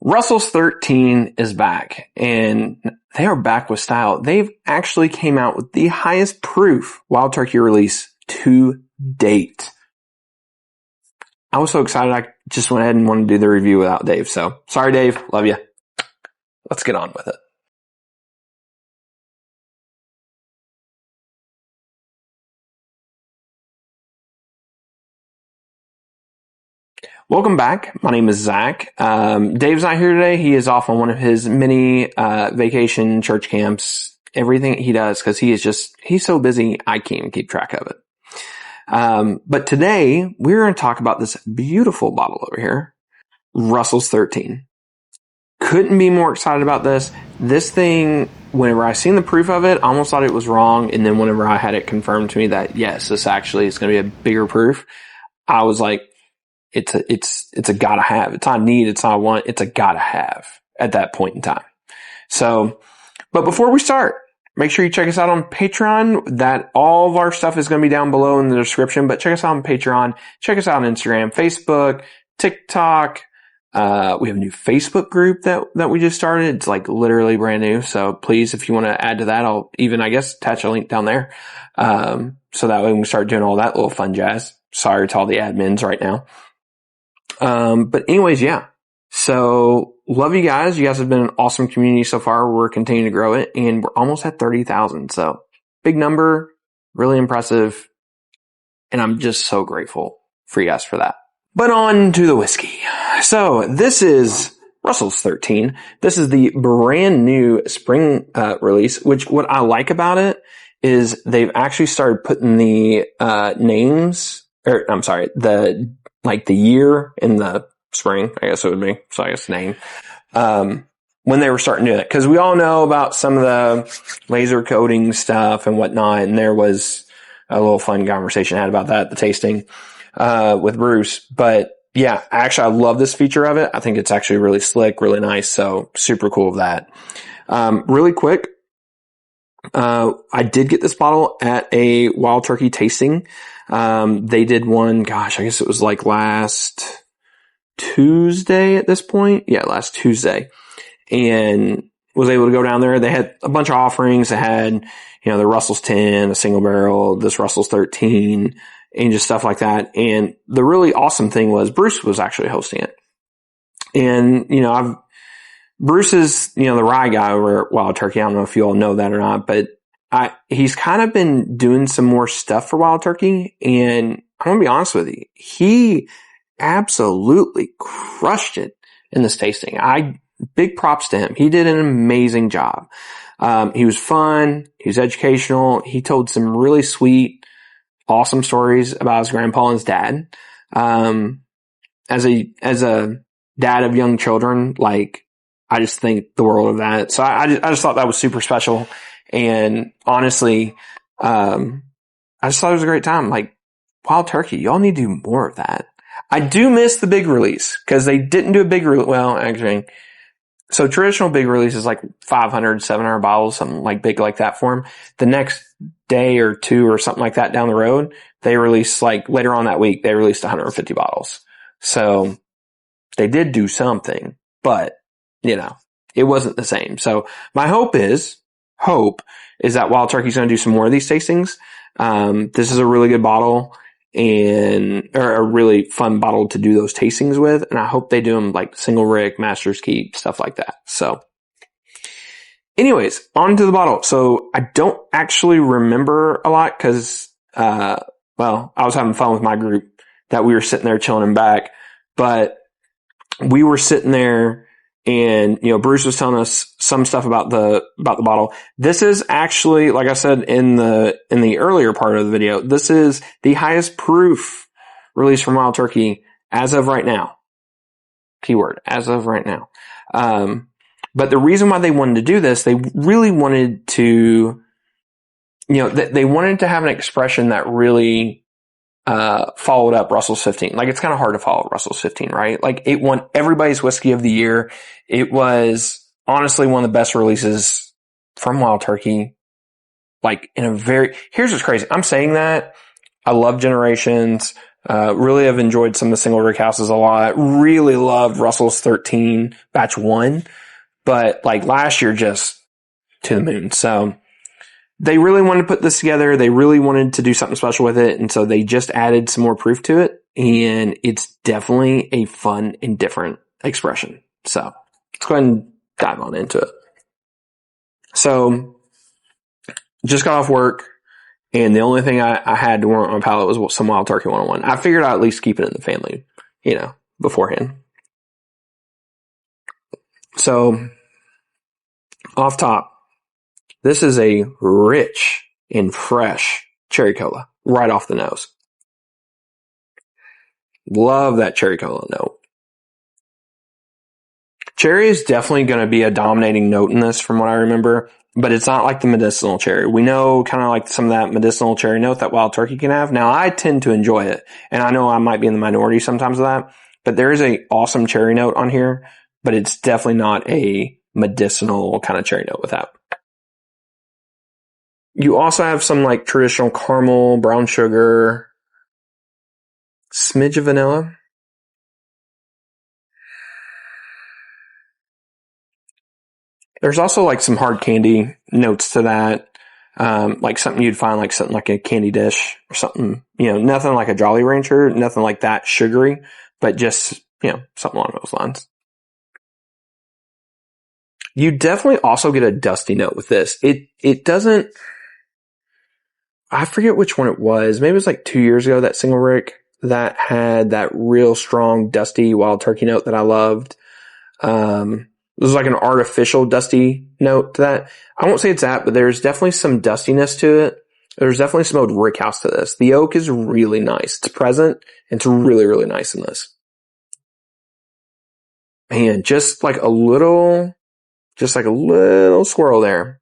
Russell's 13 is back, and they are back with style. They've actually came out with the highest proof Wild Turkey release to date. I was so excited I just went ahead and wanted to do the review without Dave. So sorry, Dave. Love you. Let's get on with it. Welcome back. My name is Zach. Dave's not here today. He is off on one of his many vacation church camps. Everything he does, because he's so busy, I can't even keep track of it. But today, we're going to talk about this beautiful bottle over here, Russell's 13. Couldn't be more excited about this. This thing, whenever I seen the proof of it, I almost thought it was wrong. And then whenever I had it confirmed to me that, yes, this actually is going to be a bigger proof, I was like, it's a gotta have. It's not a need. It's not a want. It's a gotta have at that point in time. So, but before we start, make sure you check us out on Patreon. That all of our stuff is going to be down below in the description, but check us out on Patreon. Check us out on Instagram, Facebook, TikTok. We have a new Facebook group that we just started. It's like literally brand new. So please, if you want to add to that, I'll even, I guess, attach a link down there. So that way we can start doing all that little fun jazz. Sorry to all the admins right now. But anyways, yeah. So love you guys. You guys have been an awesome community so far. We're continuing to grow it, and we're almost at 30,000. So big number, really impressive. And I'm just so grateful for you guys for that. But on to the whiskey. So this is Russell's 13. This is the brand new spring, release, which what I like about it is they've actually started putting the, names, or I'm sorry, the year in the spring, I guess it would be. So I guess name. When they were starting to do that. Cause we all know about some of the laser coating stuff and whatnot. And there was a little fun conversation I had about that, the tasting, with Bruce. But yeah, actually I love this feature of it. I think it's actually really slick, really nice. So super cool of that. Really quick. I did get this bottle at a Wild Turkey tasting. They did one, gosh, I guess it was like last Tuesday at this point. Yeah, last Tuesday. And was able to go down there. They had a bunch of offerings. They had, the Russell's 10, a single barrel, this Russell's 13, and just stuff like that. And the really awesome thing was Bruce was actually hosting it. And, Bruce is, the rye guy over at Wild Turkey. I don't know if you all know that or not, but he's kind of been doing some more stuff for Wild Turkey. And I'm going to be honest with you. He absolutely crushed it in this tasting. Big props to him. He did an amazing job. He was fun. He was educational. He told some really sweet, awesome stories about his grandpa and his dad. As a dad of young children, I just think the world of that. So I just thought that was super special. And honestly, I just thought it was a great time. Wild Turkey, y'all need to do more of that. I do miss the big release because they didn't do a big release. Well, actually, so traditional big release is 500, 700 bottles, something big like that for them. The next day or two or something like that down the road, they released later on that week, they released 150 bottles. So they did do something, but it wasn't the same. So my hope is that Wild Turkey's going to do some more of these tastings. This is a really good bottle or a really fun bottle to do those tastings with. And I hope they do them single rick, master's keep, stuff like that. So anyways, on to the bottle. So I don't actually remember a lot because, I was having fun with my group that we were sitting there chilling in back, but we were sitting there. And, Bruce was telling us some stuff about the bottle. This is actually, like I said in the earlier part of the video, this is the highest proof release from Wild Turkey as of right now. Keyword, as of right now. But the reason why they wanted to do this, they really wanted to, they wanted to have an expression that really followed up Russell's 15. It's kind of hard to follow Russell's 15, right? It won everybody's whiskey of the year. It was honestly one of the best releases from Wild Turkey. Here's what's crazy. I'm saying that I love Generations. Really have enjoyed some of the single rick houses a lot. Really loved Russell's 13 batch 1, but like last year just to the moon. So they really wanted to put this together. They really wanted to do something special with it. And so they just added some more proof to it. And it's definitely a fun and different expression. So let's go ahead and dive on into it. So just got off work, and the only thing I had to warm up my palate was some Wild Turkey 101. I figured I'd at least keep it in the family, beforehand. So off top, this is a rich and fresh cherry cola right off the nose. Love that cherry cola note. Cherry is definitely going to be a dominating note in this from what I remember, but it's not like the medicinal cherry. We know kind of like some of that medicinal cherry note that Wild Turkey can have. Now, I tend to enjoy it, and I know I might be in the minority sometimes of that, but there is a awesome cherry note on here, but it's definitely not a medicinal kind of cherry note with that. You also have some like traditional caramel, brown sugar, smidge of vanilla. There's also like some hard candy notes to that. Like something you'd find like something like a candy dish or something, nothing like a Jolly Rancher, nothing like that sugary, but just, something along those lines. You definitely also get a dusty note with this. It doesn't, I forget which one it was. Maybe it was like 2 years ago, that single rick that had that real strong dusty Wild Turkey note that I loved. There's like an artificial dusty note to that. I won't say it's that, but there's definitely some dustiness to it. There's definitely some old rick house to this. The oak is really nice. It's present. And it's really, really nice in this. Man, just like a little swirl there.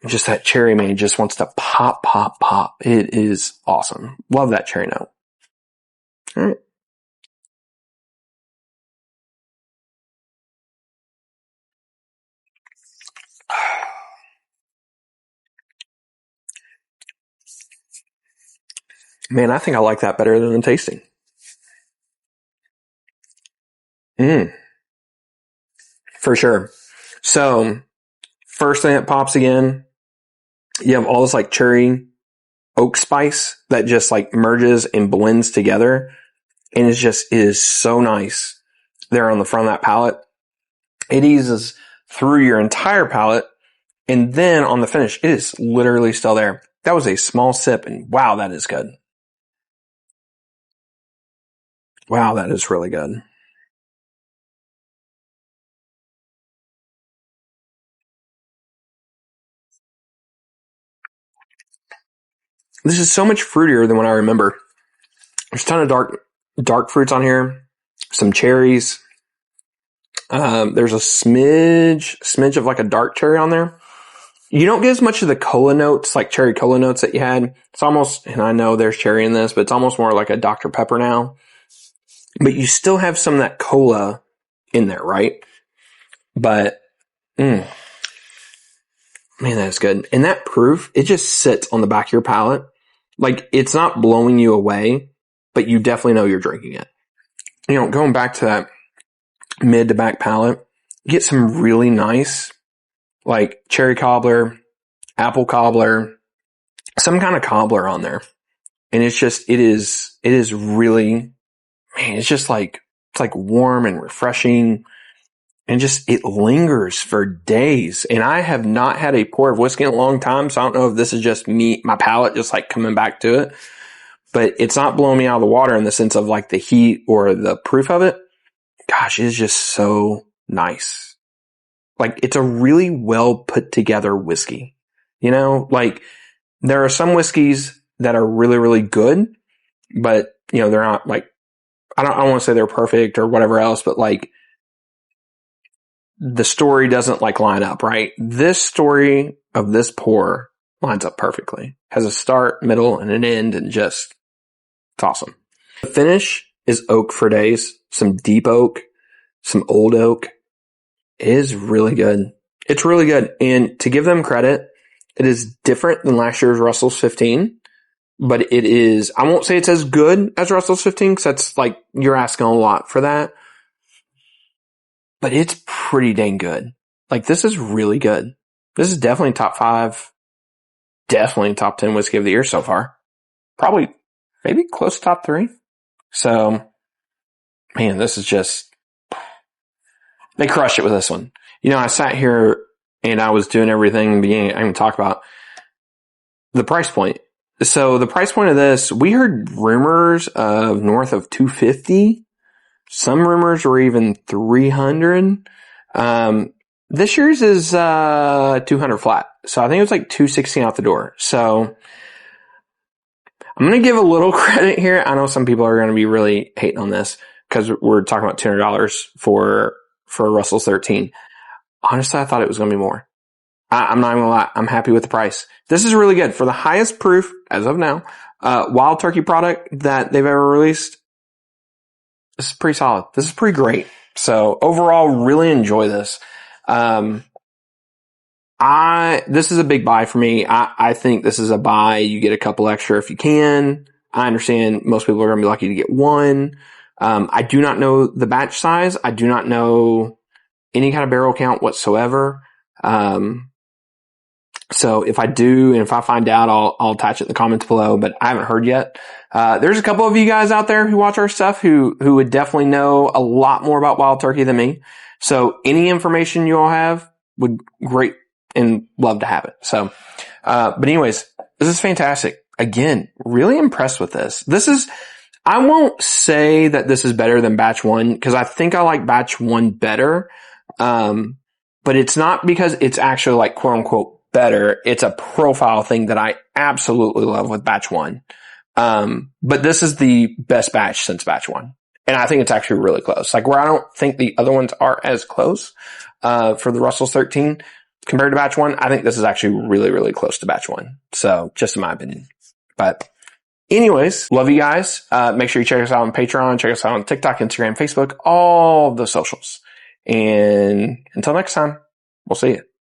Just that cherry, man, just wants to pop, pop, pop. It is awesome. Love that cherry note. All right. Man, I think I like that better than the tasting. For sure. So, first thing that pops again, you have all this like cherry oak spice that just like merges and blends together. And it is so nice there on the front of that palate. It eases through your entire palate. And then on the finish, it is literally still there. That was a small sip, and wow, that is good. Wow, that is really good. This is so much fruitier than what I remember. There's a ton of dark fruits on here. Some cherries. There's a smidge of like a dark cherry on there. You don't get as much of the cola notes, like cherry cola notes that you had. It's almost, and I know there's cherry in this, but it's almost more like a Dr. Pepper now. But you still have some of that cola in there, right? But, man, that's good. And that proof, it just sits on the back of your palate. Like, it's not blowing you away, but you definitely know you're drinking it. Going back to that mid to back palate, you get some really nice, like cherry cobbler, apple cobbler, some kind of cobbler on there. And it is really, man, it's like warm and refreshing. And it lingers for days. And I have not had a pour of whiskey in a long time, so I don't know if this is just me, my palate just like coming back to it. But it's not blowing me out of the water in the sense of like the heat or the proof of it. Gosh, it is just so nice. Like, it's a really well put together whiskey. Like, there are some whiskeys that are really, really good, but, they're not like, I don't want to say they're perfect or whatever else, but like, the story doesn't like line up, right? This story of this pour lines up perfectly. Has a start, middle, and an end, and it's awesome. The finish is oak for days, some deep oak, some old oak. It is really good. It's really good. And to give them credit, it is different than last year's Russell's 15. but it is, I won't say it's as good as Russell's 15 because that's like, you're asking a lot for that. But it's pretty dang good. Like, this is really good. This is definitely top 5, definitely top 10 whiskey of the year so far. Probably, maybe close to top 3. So, man, this is just, they crushed it with this one. You know, I sat here and I was doing everything in the beginning. I didn't even talk about the price point. So the price point of this, we heard rumors of north of $250. Some rumors were even $300. This year's is, $200 flat. So I think it was like $216 out the door. So I'm going to give a little credit here. I know some people are going to be really hating on this because we're talking about $200 for Russell's 13. Honestly, I thought it was going to be more. I'm not even going to lie. I'm happy with the price. This is really good for the highest proof as of now, wild turkey product that they've ever released. This is pretty solid. This is pretty great. So overall, really enjoy this. This is a big buy for me. I think this is a buy. You get a couple extra if you can. I understand most people are going to be lucky to get one. I do not know the batch size. I do not know any kind of barrel count whatsoever. So if I do, and if I find out, I'll attach it in the comments below, but I haven't heard yet. There's a couple of you guys out there who watch our stuff who would definitely know a lot more about wild turkey than me. So any information you all have would great and love to have it. So, but anyways, this is fantastic. Again, really impressed with this. I won't say that this is better than batch 1 because I think I like batch 1 better. But it's not because it's actually like quote unquote better. It's a profile thing that I absolutely love with batch 1. But this is the best batch since batch 1. And I think it's actually really close. Like where I don't think the other ones are as close, for the Russell's 13 compared to batch 1, I think this is actually really, really close to batch 1. So just in my opinion. But anyways, love you guys. Make sure you check us out on Patreon, check us out on TikTok, Instagram, Facebook, all the socials. And until next time, we'll see you.